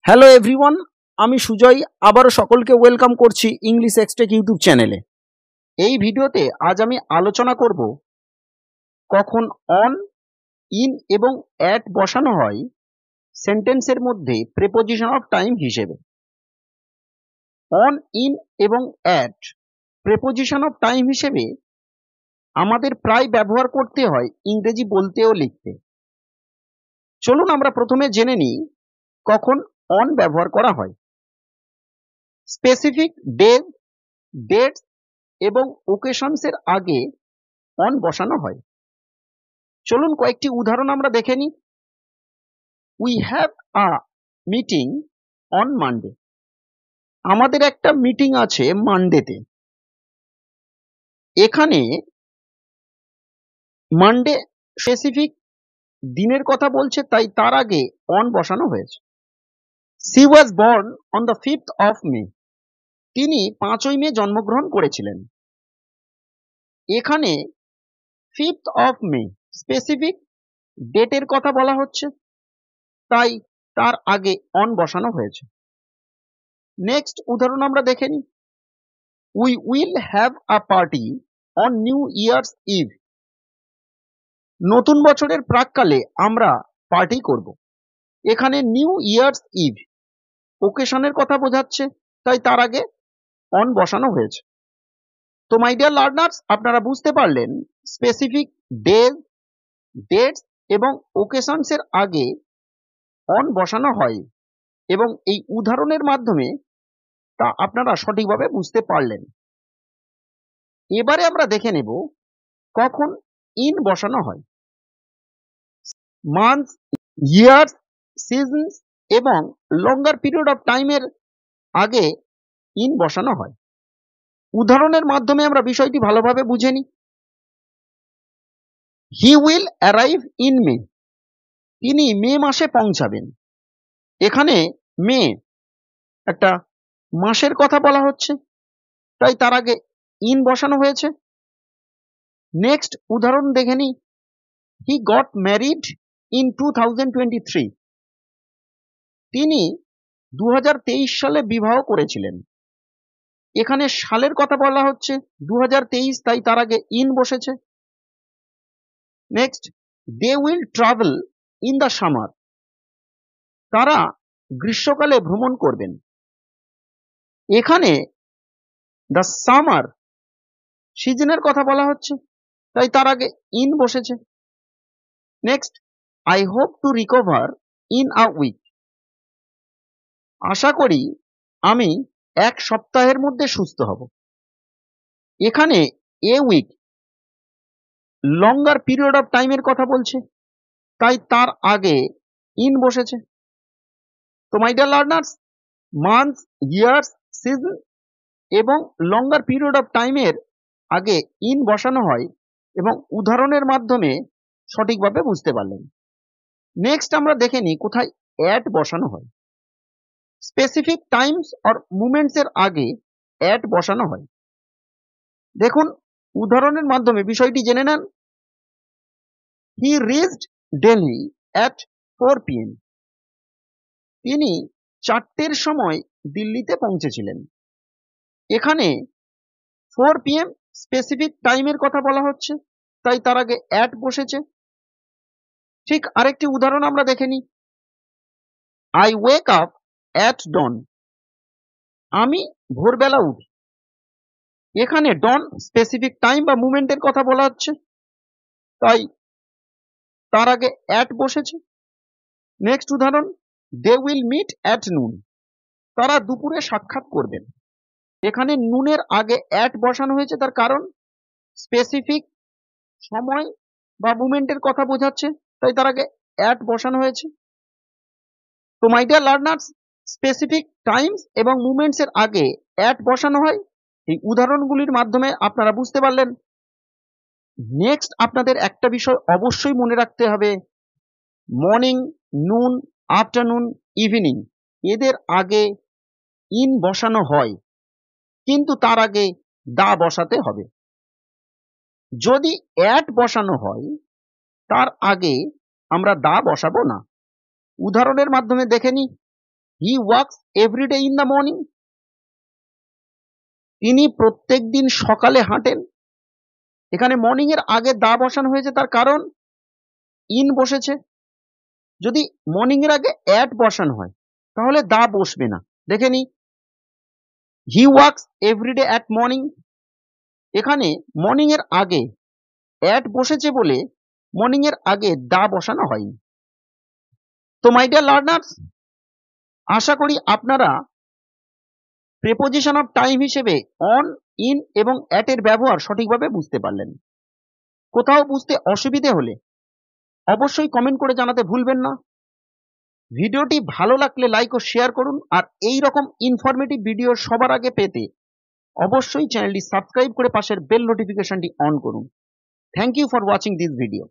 Hello everyone, আমি সুজয় আবারও সকলকে ওয়েলকাম করছি ইংলিশ এক্সটেক ইউটিউব চ্যানেলে। এই ভিডিওতে আজ আমি আলোচনা করব কখন অন, ইন এবং অ্যাট বসানো হয় সেন্টেন্সের মধ্যে প্রেপোজিশন অফ টাইম হিসেবে। অন, ইন এবং অ্যাট প্রেপোজিশন অফ টাইম হিসেবে আমাদের প্রায় ব্যবহার করতে হয় ইংরেজি বলতে ও লিখতে। চলুন আমরা প্রথমে জেনে নিই কখন অন ব্যবহার করা হয়। স্পেসিফিক ডে, ডেটস এবং ওকেশনসের আগে অন বসানো হয়। চলুন কয়েকটি উদাহরণ আমরা দেখে নিই। We have a meeting on Monday. আমাদের একটা মিটিং আছে মানডেতে। এখানে মানডে স্পেসিফিক দিনের কথা বলছে, তাই তার আগে অন বসানো হয়েছে। C was born on the 5th of May। তিনি 5ই মে জন্মগ্রহণ করেছিলেন। এখানে 5th of May স্পেসিফিক ডেটের কথা বলা হচ্ছে, তাই তার আগে অন বসানো হয়েছে। নেক্সট উদাহরণ আমরা দেখে নিই। We will have a party on new year's eve. নতুন বছরের প্রাককালে আমরা পার্টি করব। এখানে নিউ ইয়ার্স ইভ ওকেশনের কথা বোঝাচ্ছে, তাই তার আগে অন বসানো হয়েছে। তো মাই ডিয়ার লার্নার্স, আপনারা বুঝতে পারলেন স্পেসিফিক ডে, ডেটস এবং ওকেশনসের আগে অন বসানো হয় এবং এই উদাহরণের মাধ্যমে তা আপনারা সঠিকভাবে বুঝতে পারলেন। এবারে আমরা দেখে নেব কখন ইন বসানো হয়। মান্থ, ইয়ার্স, সিজনস এবং লঙ্গার পিরিয়ড অফ টাইমের আগে ইন বসানো হয়। উদাহরণের মাধ্যমে আমরা বিষয়টি ভালোভাবে বুঝে নিই। He will arrive in May. তিনি মে মাসে পৌঁছাবেন। এখানে মে একটা মাসের কথা বলা হচ্ছে, তাই তার আগে ইন বসানো হয়েছে। নেক্সট উদাহরণ দেখে নিই। He got married in 2023। তিনি 2023 সালে বিবাহ করেছিলেন। এখানে সালের কথা বলা হচ্ছে 2023, তাই তার আগে ইন বসেছে। Next, they will travel in the summer. তারা গ্রীষ্মকালে ভ্রমণ করবেন। এখানে দ্য সামার সিজনের কথা বলা হচ্ছে, তাই তার আগে ইন বসেছে। Next, I hope to recover in a week. আশা করি আমি 1 সপ্তাহের মধ্যে সুস্থ হব। এখানে a week longer period of টাইমের কথা বলছে, তাই তার আগে ইন বসেছে। তো my dear learners, month, years, season এবং লঙ্গার পিরিয়ড অফ টাইমের আগে ইন বসানো হয় এবং উদাহরণের মাধ্যমে সঠিকভাবে বুঝতে পারলেন। নেক্সট আমরা দেখে নিই কোথায় অ্যাট বসানো হয়। স্পেসিফিক টাইমস অর মুভমেন্টস এর আগে অ্যাট বসানো হয়। দেখুন উদাহরণের মাধ্যমে বিষয়টি জেনে নেন। He reached Delhi at 4 PM। তিনি 4টের সময় দিল্লিতে পৌঁছেছিলেন। এখানে 4 PM স্পেসিফিক টাইমের কথা বলা হচ্ছে, তাই তার আগে অ্যাট বসেছে। ঠিক আরেকটি উদাহরণ আমরা দেখে নিই। I wake up at dawn. আমি ভোরবেলা উঠি। এখানে ডন স্পেসিফিক টাইম বা মুভমেন্টের কথা বলা হচ্ছে, তাই তার আগে অ্যাট বসেছে। নেক্সট উদাহরণ, they will meet at noon. তারা দুপুরে সাক্ষাৎ করবেন। এখানে নুনের আগে অ্যাট বসানো হয়েছে, তার কারণ স্পেসিফিক সময় বা মুভমেন্টের কথা বোঝাচ্ছে, তাই তার আগে অ্যাট বসানো হয়েছে। তো my dear learners, specific Times এবং মুভমেন্টস এর আগে অ্যাট বসানো হয়। এই উদাহরণগুলির মাধ্যমে আপনারা বুঝতে পারলেন। নেক্সট আপনাদের একটা বিষয় অবশ্যই মনে রাখতে হবে, মর্নিং, নুন, আফটারনুন, ইভিনিং এদের আগে ইন বসানো হয়, কিন্তু তার আগে দা বসাতে হবে। যদি অ্যাট বসানো হয় তার আগে আমরা দা বসাবো না। উদাহরণের মাধ্যমে দেখে নিই। He works everyday in the morning, তিনি প্রত্যেক দিন সকালে হাঁটেন। এখানে মর্নিং এর আগে দা বসানো হয়েছে, তার কারণ ইন বসেছে। যদি মর্নিং এর আগে অ্যাট বসানো হয় তাহলে দা বসবে না। দেখে নি, he works everyday at morning, এখানে মর্নিং এর আগে অ্যাট বসেছে বলে মর্নিং এর আগে দা বসানো হয়নি। তো মাই ডিয়ার লার্নার্স, আশা করি আপনারা প্রেপোজিশন অফ টাইম হিসেবে অন, ইন এবং অ্যাট এর ব্যবহার সঠিকভাবে বুঝতে পারলেন। কোথাও বুঝতে অসুবিধে হলে অবশ্যই কমেন্ট করে জানাতে ভুলবেন না। ভিডিওটি ভালো লাগলে লাইক ও শেয়ার করুন, আর এই রকম ইনফরমেটিভ ভিডিও সবার আগে পেতে অবশ্যই চ্যানেলটি সাবস্ক্রাইব করে পাশের বেল নোটিফিকেশনটি অন করুন। Thank you for watching this video.